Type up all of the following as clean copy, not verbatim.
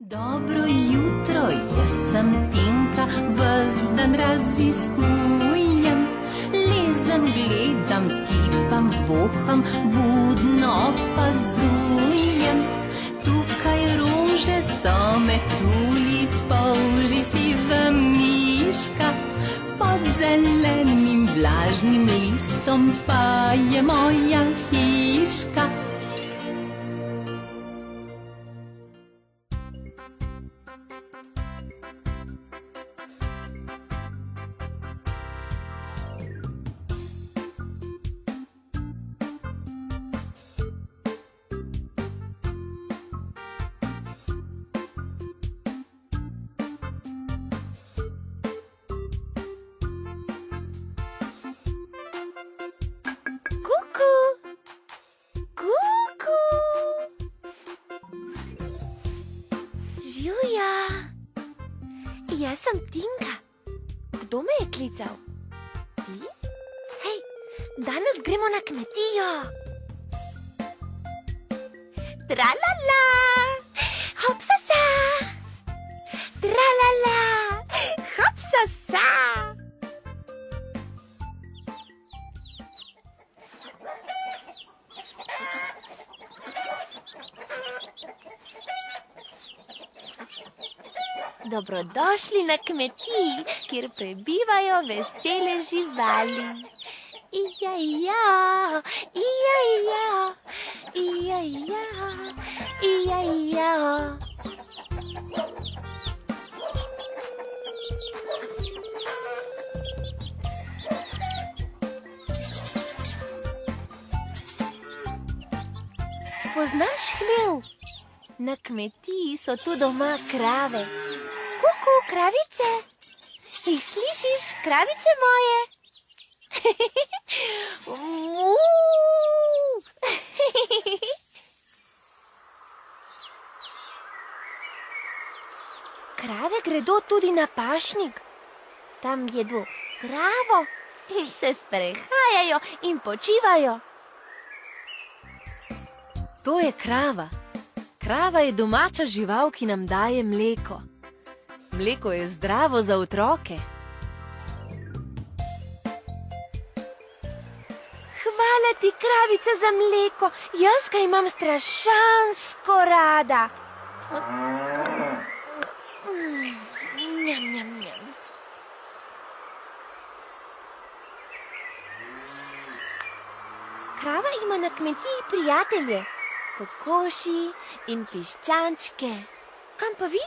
Dobro jutro, jaz sem Tinka, ves dan raziskujem. Lezem, gledam, tipam, voham, budno opazujem. Tukaj rože so metulji, polži siva miška. Pod zelenim vlažnim listom pa je moja hiška. Živja, jaz sem Tinka. Kdo me je klical? Ti? Hej, danes gremo na kmetijo. Tralala, hopsasa. Tralala, hopsasa. Dobrodošli na kmetiji, kjer prebivajo vesele živali. Ija-ja, ija-ja, ija-ja, ija-ja. Poznaš hlev? Na kmetiji so tu doma krave. Kuku, kravice. Jih slišiš, kravice moje? Krave gredo tudi na pašnik. Tam jedo travo in se sprehajajo in počivajo. To je krava. Krava je domača žival, ki nam daje mleko. Mleko je zdravo za otroke. Hvala ti, kravica, za mleko. Jaz ga imam strašansko rada. Njam, njam, njam. Krava ima na kmetiji prijatelje, kokoši in piščančke. Kam pa vi?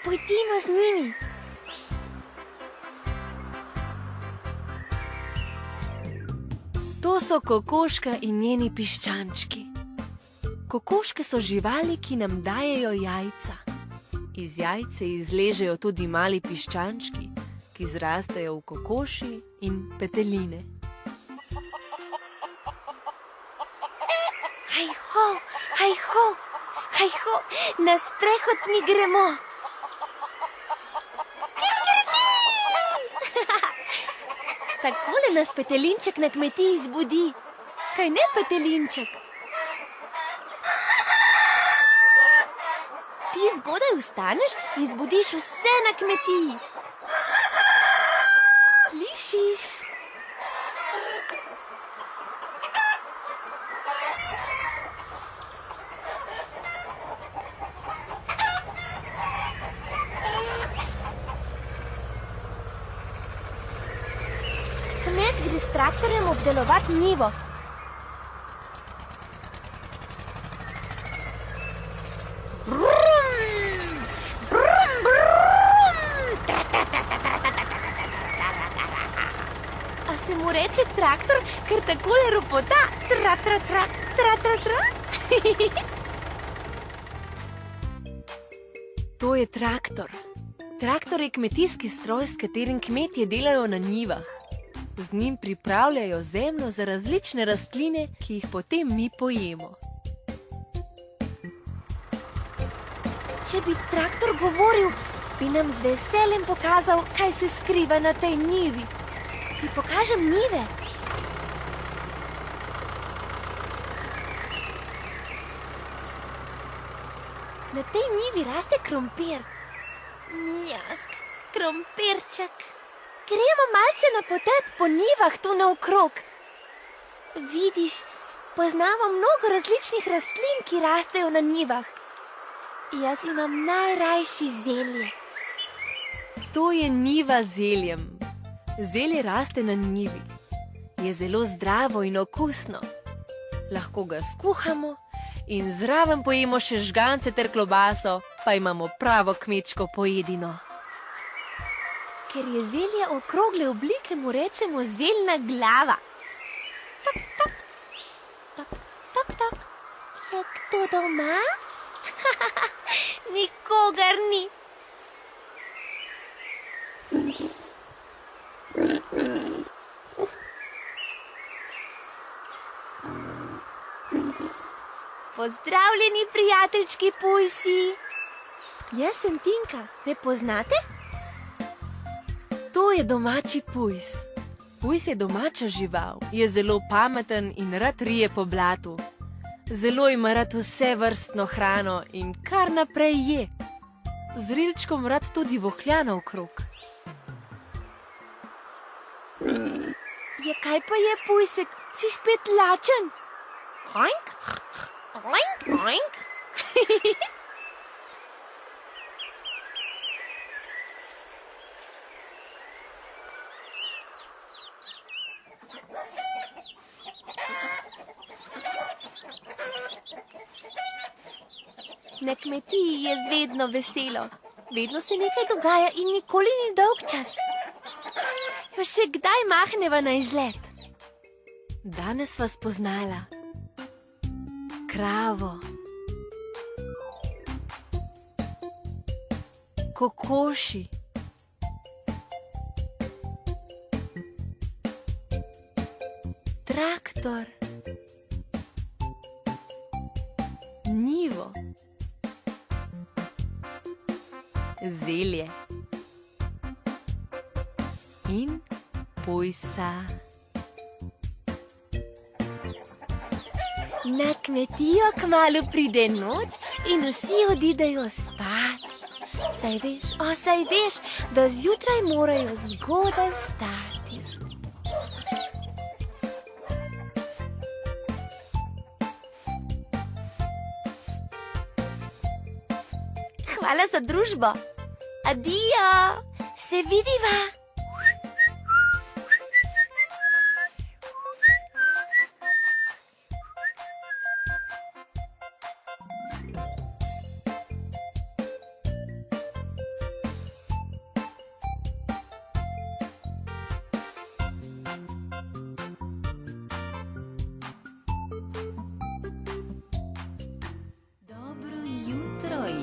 Pojdimo z njimi. To so kokoška in njeni piščančki. Kokoške so živali, ki nam dajejo jajca. Iz jajce izležejo tudi mali piščančki, ki zrastejo v kokoši in peteline. Hajho, hajho, hajho, na sprehod mi gremo. Takole nas petelinček na kmetiji zbudi. Kaj ne, petelinček? Ti zgodaj vstaneš in zbudiš vse na kmetiji. Slišiš? Kmet gre s traktorjem obdelovat njivo. Brum, brum, brum. A se mu reče traktor, ker takole ropota? Tra, tra, tra, tra, tra, tra. To je traktor. Traktor je kmetijski stroj, s katerim kmetje delajo na njivah. Z njim pripravljajo zemljo za različne rastline, ki jih potem mi pojemo. Če bi traktor govoril, bi nam z veseljem pokazal, kaj se skriva na tej njivi. Ti pokažem njive. Na tej njivi raste krompir. Mjask, krompirček. Gremo malce na potep po njivah tu naokrog. Vidiš, poznamo mnogo različnih rastlin, ki rastejo na njivah. Jaz imam najrajši zelje. To je njiva z zeljem. Zelje raste na njivi. Je zelo zdravo in okusno. Lahko ga skuhamo in zraven pojemo še žgance ter klobaso, pa imamo pravo kmečko pojedino. Ker je zelje okrogle oblike, mu rečemo zeljna glava. Tok, tok, tok, tok, tok. Je kdo doma? Nikogar ni. Pozdravljeni, prijateljčki pujsi. Jaz sem Tinka, me poznate? To je domači pujs. Pujs je domača žival, je zelo pameten in rad rije po blatu. Zelo ima rad vse vrstno hrano in kar naprej je. Z rilčkom rad tudi vohlja naokrog. Ja, kaj pa je, pujsek? Si spet lačen? Oink, oink, oink. Na kmetiji je vedno veselo. Vedno se nekaj dogaja in nikoli ni dolgčas. Pa še kdaj mahneva na izlet? Danes sva spoznala kravo, kokoši, traktor, njivo, zelje in pujsa. Na kmetijo kmalu pride noč in vsi odidejo spat. Saj veš, da zjutraj morajo zgodaj vstati. Hvala za družbo. Adijo, se vidiva.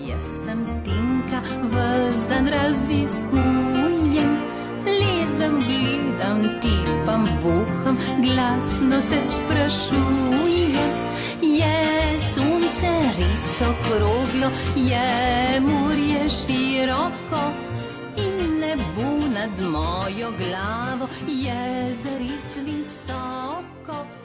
Jaz sem Tinka, ves dan raziskujem, lezem, gledam, tipam, voham, glasno se sprašujem. Je sonce res okroglo, je morje široko in nebo nad mojo glavo je zares visoko.